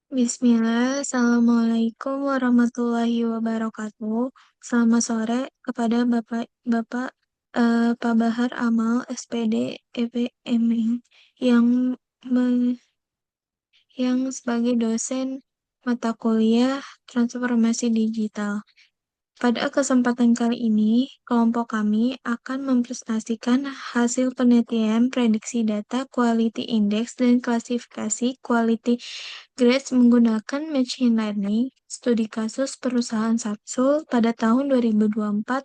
Bismillah, Assalamualaikum warahmatullahi wabarakatuh. Selamat sore kepada Bapak Pak Bahar Amal, SPD, EPM yang me- yang sebagai dosen mata kuliah Transformasi Digital. Pada kesempatan kali ini, kelompok kami akan mempresentasikan hasil penelitian prediksi data quality index dan klasifikasi quality grades menggunakan machine learning, studi kasus perusahaan Sapsul pada tahun 2024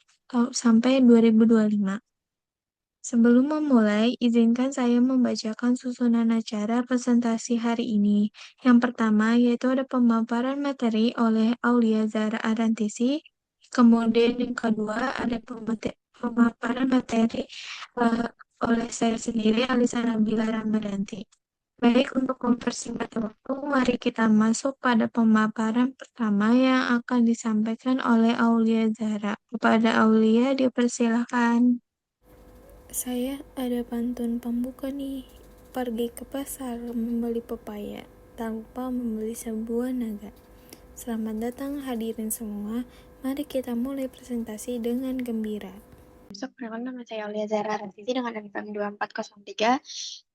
sampai 2025. Sebelum memulai, izinkan saya membacakan susunan acara presentasi hari ini. Yang pertama yaitu ada pemaparan materi oleh Aulia Zara Arantisi. Kemudian yang kedua ada pemaparan materi eh, oleh saya sendiri, Alisa Nabila Ramadanti. Baik, untuk mempersingkat waktu, mari kita masuk pada pemaparan pertama yang akan disampaikan oleh Aulia Zara. Kepada Aulia, dipersilakan. Saya ada pantun pembuka nih. Pergi ke pasar membeli pepaya, tak lupa membeli sebuah naga. Selamat datang hadirin semua. Mari kita mulai presentasi dengan gembira. Perkenalkan, nama saya Aulia Zara Arantisi dengan NPM 2403.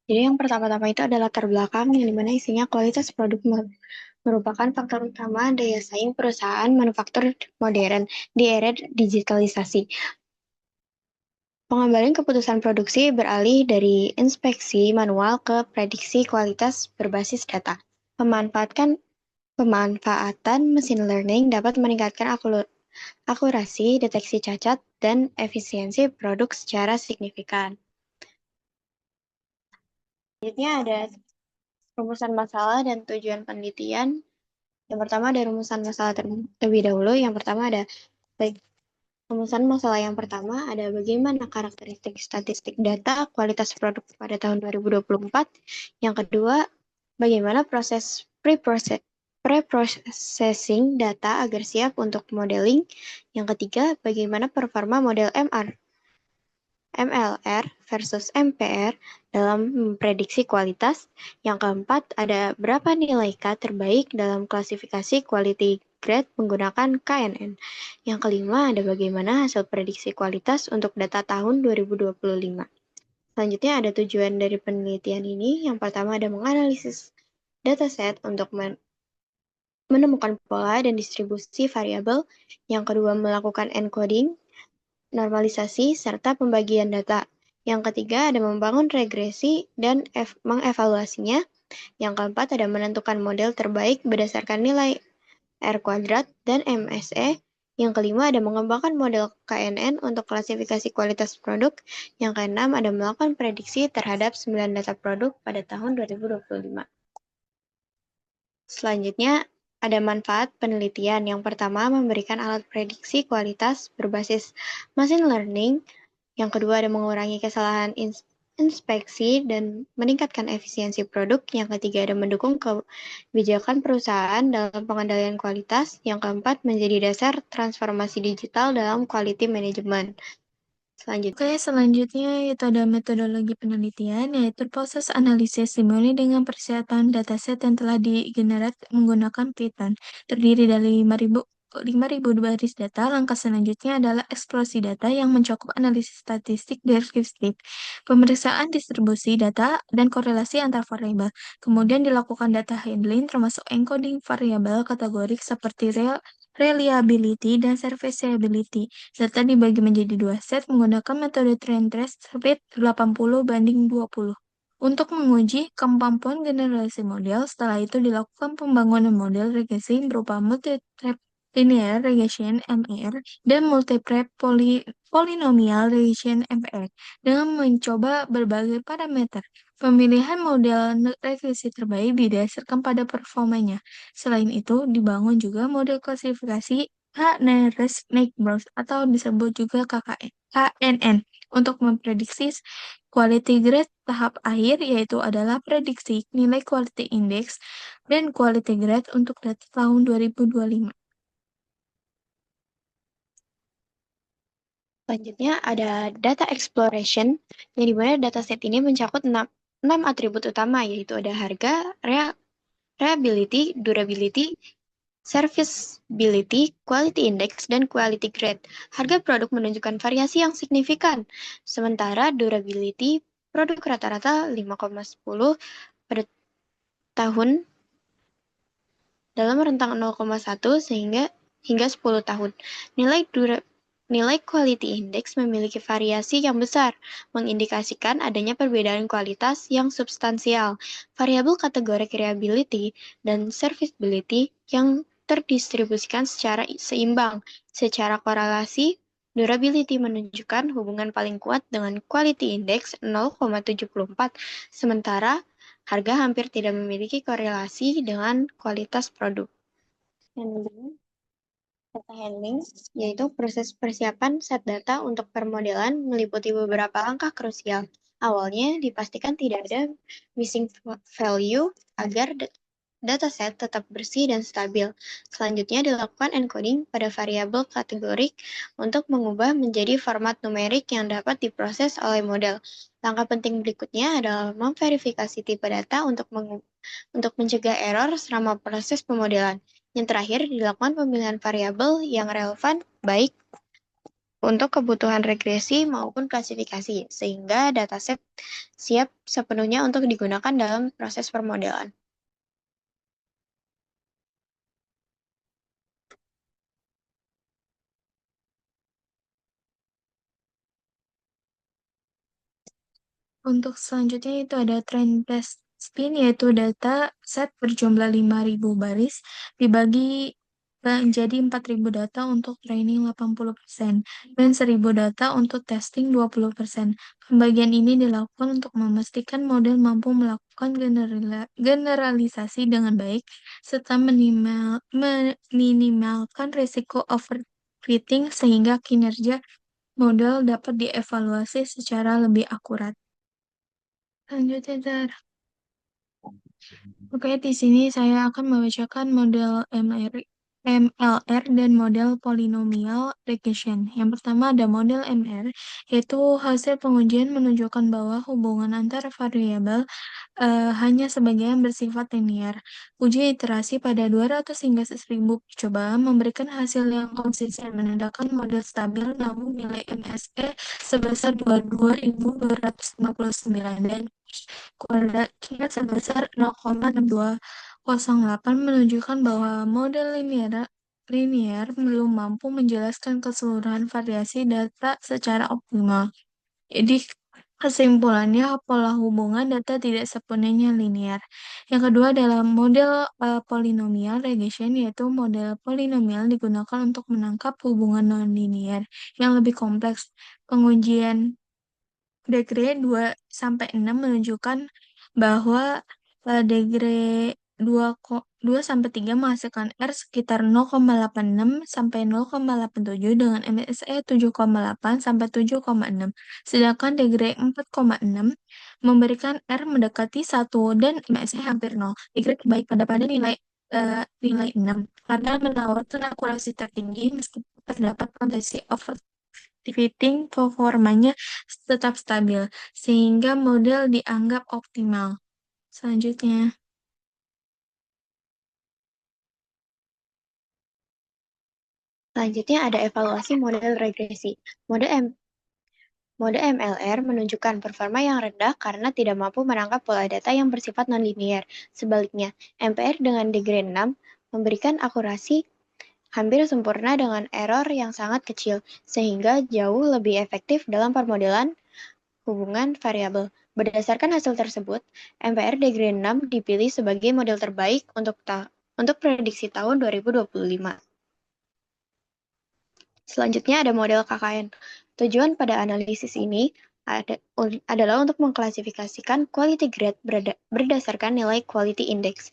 Jadi yang pertama-tama itu adalah latar belakang yang dimana isinya kualitas produk merupakan faktor utama daya saing perusahaan manufaktur modern di era digitalisasi. Pengembalian keputusan produksi beralih dari inspeksi manual ke prediksi kualitas berbasis data. Pemanfaatan mesin learning dapat meningkatkan akurasi, deteksi cacat, dan efisiensi produk secara signifikan. Selanjutnya ada rumusan masalah dan tujuan penelitian. Yang pertama ada rumusan masalah terlebih dahulu. Yang pertama ada rumusan masalah yang pertama ada bagaimana karakteristik statistik data kualitas produk pada tahun 2024. Yang kedua, bagaimana proses pre-processing data agar siap untuk modeling. Yang ketiga, bagaimana performa model MLR versus MPR dalam memprediksi kualitas. Yang keempat, ada berapa nilai K terbaik dalam klasifikasi quality grade menggunakan KNN. Yang kelima, ada bagaimana hasil prediksi kualitas untuk data tahun 2025. Selanjutnya ada tujuan dari penelitian ini. Yang pertama ada menganalisis dataset untuk menemukan pola dan distribusi variabel. Yang kedua, melakukan encoding, normalisasi, serta pembagian data. Yang ketiga ada membangun regresi dan mengevaluasinya. Yang keempat ada menentukan model terbaik berdasarkan nilai R kuadrat dan MSE. Yang kelima ada mengembangkan model KNN untuk klasifikasi kualitas produk. Yang keenam ada melakukan prediksi terhadap 9 data produk pada tahun 2025. Selanjutnya ada manfaat penelitian. Yang pertama memberikan alat prediksi kualitas berbasis machine learning. Yang kedua ada mengurangi kesalahan inspeksi dan meningkatkan efisiensi produk. Yang ketiga ada mendukung kebijakan perusahaan dalam pengendalian kualitas. Yang keempat menjadi dasar transformasi digital dalam quality management. Oke, selanjutnya itu ada metodologi penelitian, yaitu proses analisis dimulai dengan persiapan dataset yang telah digenerate menggunakan Python. Terdiri dari 5.000 baris data. Langkah selanjutnya adalah eksplorasi data yang mencakup analisis statistik deskriptif, pemeriksaan distribusi data, dan korelasi antar variabel. Kemudian dilakukan data handling termasuk encoding variabel kategorik seperti reliability dan serviceability, serta dibagi menjadi dua set menggunakan metode trend test split 80/20. Untuk menguji kemampuan generasi model, setelah itu dilakukan pembangunan model regresi berupa multi-step linear regression (MLR) dan multi-step polynomial regression (MPR) dengan mencoba berbagai parameter. Pemilihan model regresi terbaik didasarkan pada performanya. Selain itu, dibangun juga model klasifikasi K-nearest neighbors atau disebut juga KNN untuk memprediksi quality grade tahap akhir, yaitu adalah prediksi nilai quality index dan quality grade untuk data tahun 2025. Selanjutnya ada data exploration, yang dimana dataset ini mencakup 6 atribut utama, yaitu ada harga, reliability, durability, serviceability, quality index, dan quality grade. Harga produk menunjukkan variasi yang signifikan, sementara durability produk rata-rata 5,10 per tahun dalam rentang 0,1 hingga 10 tahun. Nilai quality index memiliki variasi yang besar, mengindikasikan adanya perbedaan kualitas yang substansial. Variabel kategori reliability dan serviceability yang terdistribusikan secara seimbang. Secara korelasi, durability menunjukkan hubungan paling kuat dengan quality index 0,74, sementara harga hampir tidak memiliki korelasi dengan kualitas produk. Data handling, yaitu proses persiapan set data untuk permodelan meliputi beberapa langkah krusial. Awalnya, dipastikan tidak ada missing value agar dataset tetap bersih dan stabil. Selanjutnya, dilakukan encoding pada variabel kategorik untuk mengubah menjadi format numerik yang dapat diproses oleh model. Langkah penting berikutnya adalah memverifikasi tipe data untuk mencegah error selama proses pemodelan. Yang terakhir, dilakukan pemilihan variabel yang relevan baik untuk kebutuhan regresi maupun klasifikasi, sehingga dataset siap sepenuhnya untuk digunakan dalam proses permodelan. Untuk selanjutnya itu ada trend test spin, yaitu data set berjumlah 5.000 baris dibagi menjadi 4.000 data untuk training 80% dan 1.000 data untuk testing 20%. Pembagian ini dilakukan untuk memastikan model mampu melakukan generalisasi dengan baik serta meminimalkan risiko overfitting sehingga kinerja model dapat dievaluasi secara lebih akurat. Selanjutnya, Oke, di sini saya akan membacakan model MLR dan model polynomial regression. Yang pertama ada model MR, yaitu hasil pengujian menunjukkan bahwa hubungan antara variabel hanya sebagian bersifat linear. Uji iterasi pada 200 hingga 1.000 percobaan memberikan hasil yang konsisten, menandakan model stabil namun nilai MSE sebesar 22.259 dan kuadratnya sebesar 0,6208 menunjukkan bahwa model linear belum mampu menjelaskan keseluruhan variasi data secara optimal. Jadi, kesimpulannya, pola hubungan data tidak sepenuhnya linear. Yang kedua adalah model polynomial regression, yaitu model polinomial digunakan untuk menangkap hubungan non-linear yang lebih kompleks. Pengujian degree 2-6 menunjukkan bahwa degree 2-3 menghasilkan R sekitar 0,86 sampai 0,87 dengan MSE 7,8 sampai 7,6. Sedangkan degree 4,6 memberikan R mendekati 1 dan MSE hampir 0. Degree terbaik pada nilai 6 karena menawarkan akurasi tertinggi meskipun terdapat potensi overfitting, performanya tetap stabil, sehingga model dianggap optimal. Selanjutnya, ada evaluasi model regresi. Mode MLR menunjukkan performa yang rendah karena tidak mampu menangkap pola data yang bersifat non-linear. Sebaliknya, MPR dengan degree 6 memberikan akurasi hampir sempurna dengan error yang sangat kecil, sehingga jauh lebih efektif dalam permodelan hubungan variabel. Berdasarkan hasil tersebut, MPR degree 6 dipilih sebagai model terbaik untuk prediksi tahun 2025. Selanjutnya ada model KKN. Tujuan pada analisis ini adalah untuk mengklasifikasikan quality grade berdasarkan nilai quality index.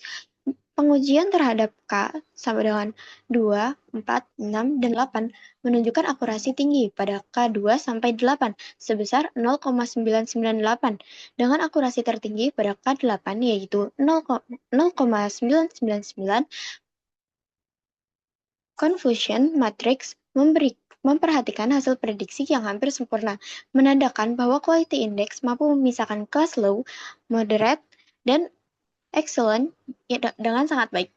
Pengujian terhadap K sama dengan 2, 4, 6, dan 8 menunjukkan akurasi tinggi pada K2 sampai 8 sebesar 0,998 dengan akurasi tertinggi pada K8 yaitu 0,999. Confusion matrix memperhatikan hasil prediksi yang hampir sempurna, menandakan bahwa quality index mampu memisahkan kelas low, moderate, dan Excellent, ya, dengan sangat baik.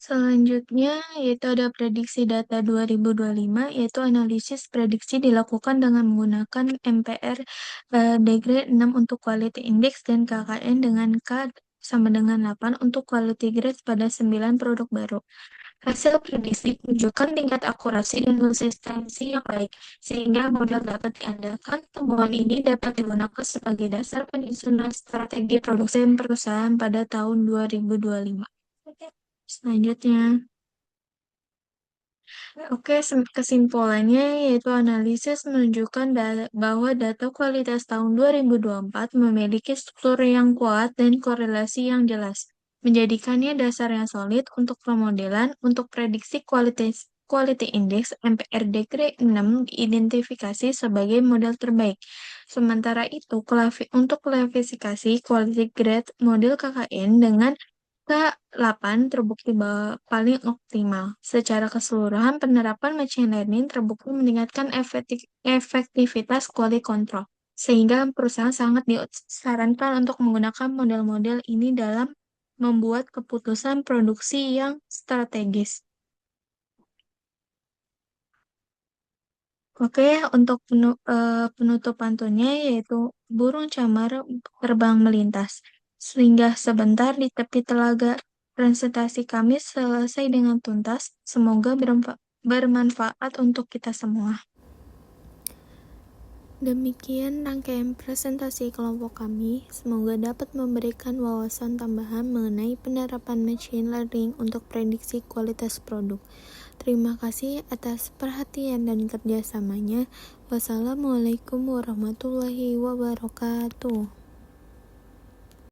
Selanjutnya, yaitu ada prediksi data 2025, yaitu analisis prediksi dilakukan dengan menggunakan MPR degrade 6 untuk quality index dan KKN dengan K sama dengan 8 untuk quality grade pada 9 produk baru. Hasil prediksi menunjukkan tingkat akurasi dan konsistensi yang baik, sehingga model dapat diandalkan. Temuan ini dapat digunakan sebagai dasar penyusunan strategi produksi perusahaan pada tahun 2025. Selanjutnya, kesimpulannya yaitu analisis menunjukkan bahwa data kualitas tahun 2024 memiliki struktur yang kuat dan korelasi yang jelas, menjadikannya dasar yang solid untuk pemodelan. Untuk prediksi quality index, MPRD grade 6 diidentifikasi sebagai model terbaik. Sementara itu, untuk klasifikasi quality grade model KKN dengan K8 terbukti paling optimal. Secara keseluruhan, penerapan machine learning terbukti meningkatkan efektivitas quality control, sehingga perusahaan sangat disarankan untuk menggunakan model-model ini dalam membuat keputusan produksi yang strategis. Oke, untuk penutup pantunnya yaitu burung camar terbang melintas, singgah sebentar di tepi telaga. Presentasi kami selesai dengan tuntas. Semoga bermanfaat untuk kita semua. Demikian rangkaian presentasi kelompok kami. Semoga dapat memberikan wawasan tambahan mengenai penerapan machine learning untuk prediksi kualitas produk. Terima kasih atas perhatian dan kerjasamanya. Wassalamualaikum warahmatullahi wabarakatuh.